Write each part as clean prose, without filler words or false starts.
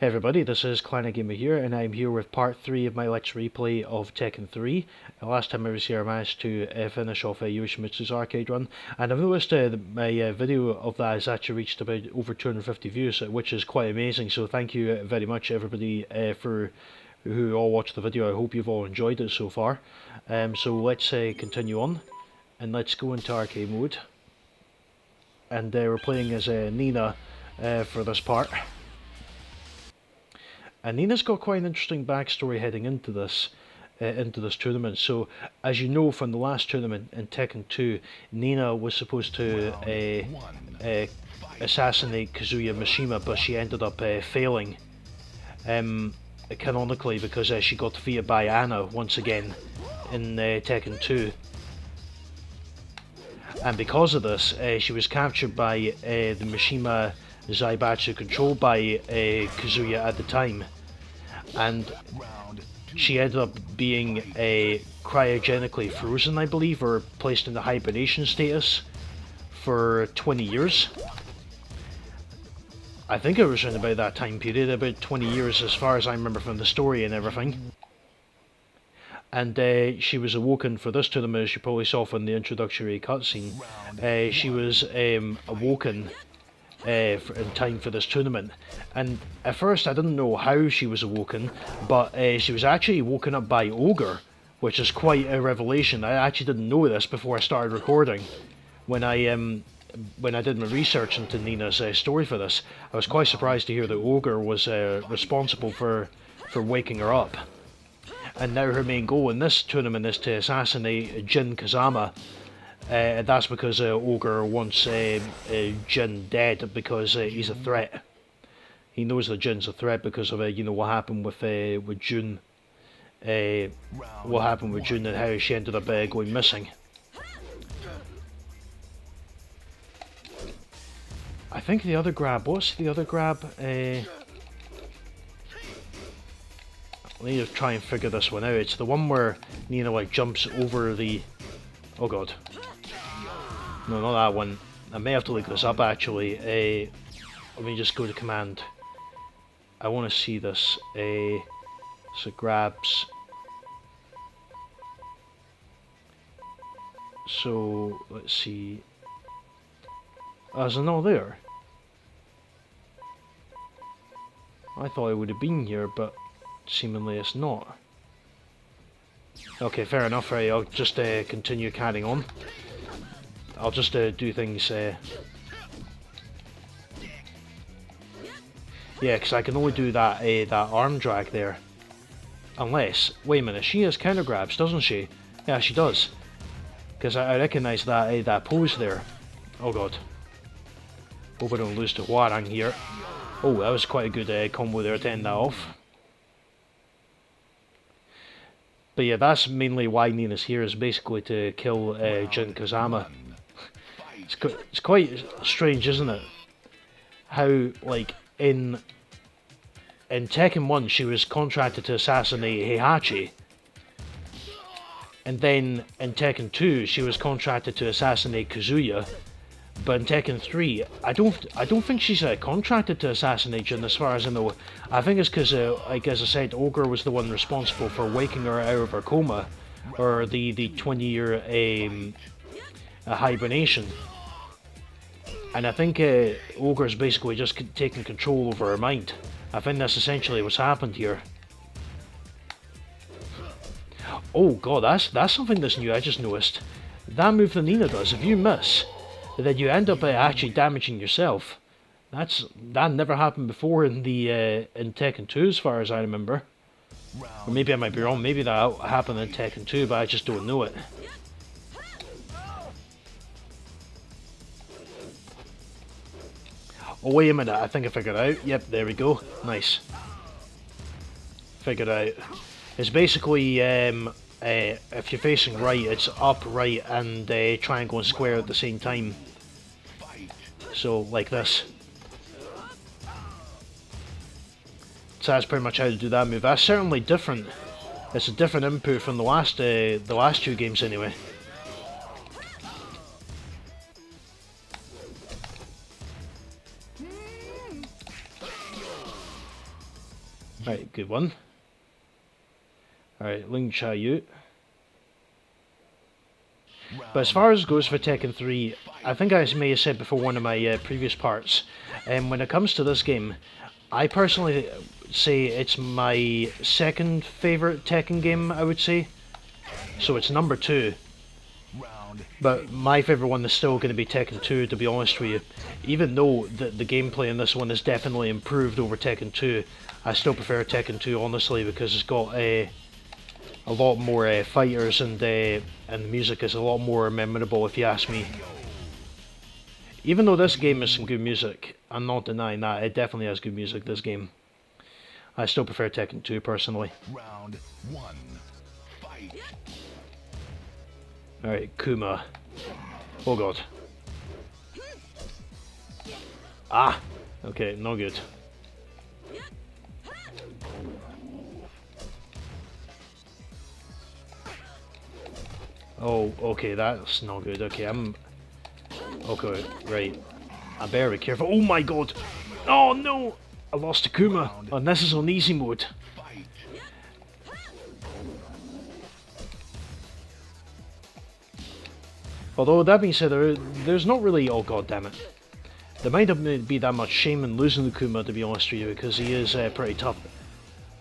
Hey everybody, this is Gamer here, and I'm here with part 3 of my Let's Replay of Tekken 3. Last time I was here I managed to finish off Yoshimitsu's arcade run, and I've noticed that my video of that has actually reached about over 250 views, which is quite amazing, so thank you very much everybody for who all watched the video. I hope you've all enjoyed it so far. So let's continue on, and let's go into arcade mode. And we're playing as Nina for this part. And Nina's got quite an interesting backstory heading into this tournament. So, as you know from the last tournament in Tekken 2, Nina was supposed to assassinate Kazuya Mishima, but she ended up failing canonically because she got defeated by Anna once again in Tekken 2. And because of this, she was captured by the Mishima Zaibatsu controlled by Kazuya at the time, and she ended up being cryogenically frozen, I believe, or placed in the hibernation status for 20 years. I think it was around about that time period, about 20 years as far as I remember from the story and everything. And she was awoken for this tournament, as you probably saw from the introductory cutscene. She was awoken in time for this tournament, and at first I didn't know how she was awoken, but she was actually woken up by Ogre, which is quite a revelation. I actually didn't know this before I started recording. When I did my research into Nina's story for this, I was quite surprised to hear that Ogre was responsible for waking her up. And now her main goal in this tournament is to assassinate Jin Kazama. That's because Ogre wants Jin dead because he's a threat. He knows that Jin's a threat because of what happened with June. What happened with June and how she ended up going missing. I think the other grab. What's the other grab? Let me just try and figure this one out. It's the one where Nina like jumps over the. Oh god. No, not that one. I may have to look this up actually. Let me just go to command. I want to see this. So grabs. So let's see. Oh, is it not there? I thought it would have been here, but seemingly it's not. Okay, fair enough. Right, I'll just continue carrying on. I'll just do things. Yeah, because I can only do that that arm drag there. Unless, wait a minute, she has counter grabs, doesn't she? Yeah, she does. Because I recognise that that pose there. Oh god. Hope I don't lose to Hwarang here. Oh, that was quite a good combo there to end that off. But yeah, that's mainly why Nina's here, is basically to kill Jin Kazama. It's quite strange, isn't it? How, like, in Tekken 1 she was contracted to assassinate Heihachi, and then in Tekken 2 she was contracted to assassinate Kazuya, but in Tekken 3 I don't think she's contracted to assassinate Jin, as far as I know. I think it's because, like as I said, Ogre was the one responsible for waking her out of her coma, or the 20-year hibernation. And I think Ogre's basically just taking control over her mind. I think that's essentially what's happened here. Oh god, that's something that's new. I just noticed. That move that Nina does, if you miss, then you end up actually damaging yourself. That never happened before in the in Tekken 2, as far as I remember. Or maybe I might be wrong. Maybe that happened in Tekken 2, but I just don't know it. Oh wait a minute, I think I figured it out. Yep, there we go. Nice. Figured out. It's basically, if you're facing right, it's up, right, and triangle and square at the same time. So, like this. So that's pretty much how to do that move. That's certainly different. It's a different input from the last two games anyway. Right, good one. Alright, Ling Cha Yu. But as far as goes for Tekken 3, I think I may have said before one of my previous parts, when it comes to this game, I personally say it's my second favourite Tekken game, I would say. So it's number 2. But my favourite one is still going to be Tekken 2, to be honest with you. Even though the gameplay in this one is definitely improved over Tekken 2, I still prefer Tekken 2, honestly, because it's got a lot more fighters, and the music is a lot more memorable, if you ask me. Even though this game has some good music, I'm not denying that, it definitely has good music, this game. I still prefer Tekken 2, personally. Round 1. Fight. Alright, Kuma. Oh god. Ah! Okay, no good. Oh, okay, that's not good. Okay, okay, right. I better be careful. Oh my god! Oh no! I lost to Kuma, and this is on easy mode. Although, that being said, there's not really... Oh god damn it. There might not be that much shame in losing to Kuma, to be honest with you, because he is pretty tough.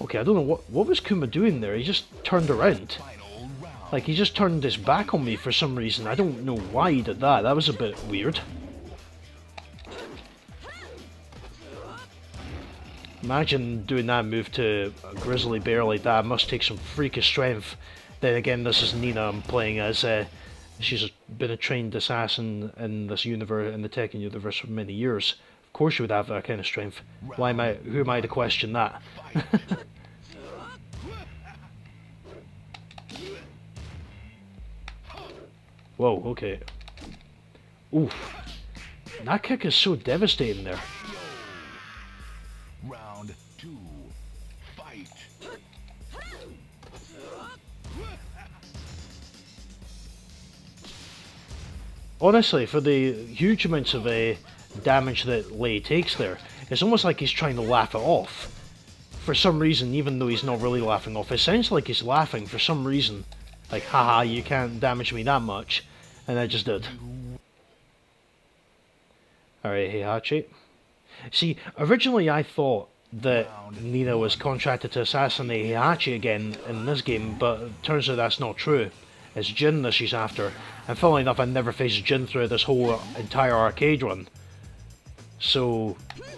Okay, I don't know, what was Kuma doing there? He just turned around. Like, he just turned his back on me for some reason. I don't know why he did that. That was a bit weird. Imagine doing that move to a grizzly bear like that. It must take some freakish strength. Then again, this is Nina I'm playing as. She's been a trained assassin in this universe, in the Tekken universe, for many years. Of course she would have that kind of strength. Who am I to question that? Whoa, okay. Oof. That kick is so devastating there. Round 2. Fight. Honestly, for the huge amounts of damage that Lei takes there, it's almost like he's trying to laugh it off. For some reason, even though he's not really laughing off, it sounds like he's laughing for some reason. Like, haha, you can't damage me that much. And I just did. Alright, Heihachi. See, originally I thought that Nina was contracted to assassinate Heihachi again in this game, but it turns out that's not true. It's Jin that she's after. And funnily enough, I never faced Jin through this whole entire arcade run. So,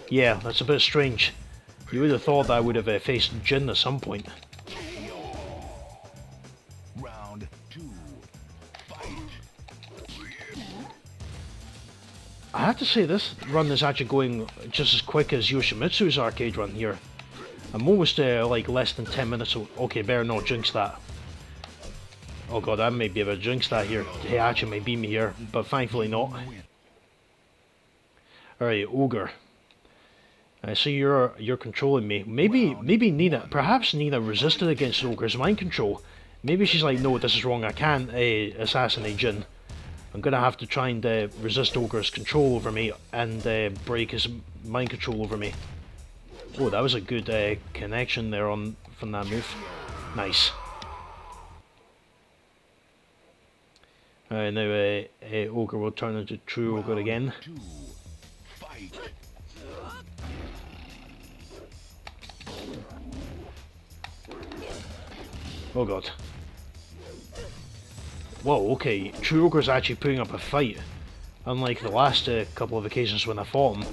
yeah, that's a bit strange. You would have thought that I would have faced Jin at some point. Round 2. Fight. I have to say, this run is actually going just as quick as Yoshimitsu's arcade run here. I'm almost like less than 10 minutes. Okay, better not jinx that. Oh god, I may be able to jinx that here. Heihachi may beat me here, but thankfully not. Alright, Ogre. I see you're controlling me. Maybe Nina, perhaps Nina resisted against Ogre's mind control. Maybe she's like, no, this is wrong, I can't assassinate Jin. I'm gonna have to try and resist Ogre's control over me and break his mind control over me. Oh, that was a good connection there from that move. Nice. Alright, now Ogre will turn into true Ogre again. Oh god. Whoa, okay, True Ogre's actually putting up a fight, unlike the last couple of occasions when I fought him.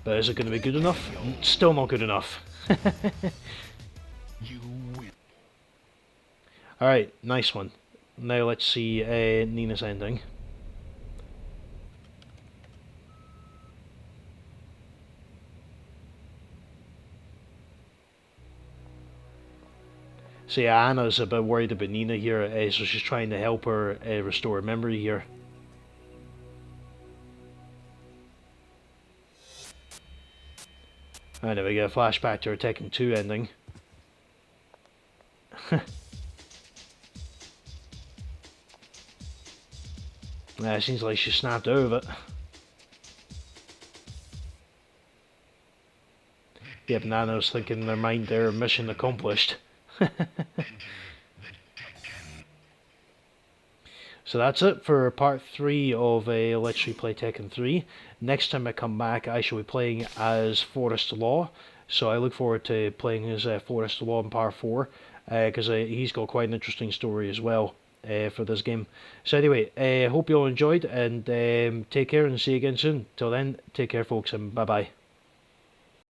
But is it going to be good enough? Still not good enough. Alright, nice one. Now let's see Nina's ending. So yeah, Anna's a bit worried about Nina here, so she's trying to help her restore her memory here. And we get a flashback to her Tekken 2 ending. It seems like she snapped out of it. be bananas thinking in their mind they're mission accomplished. So that's it for part 3 of Let's Replay Tekken 3. Next time I come back, I shall be playing as Forrest Law. So I look forward to playing as Forrest Law in part 4, because he's got quite an interesting story as well for this game. So anyway, hope you all enjoyed, and take care and see you again soon. Till then, take care folks, and bye bye.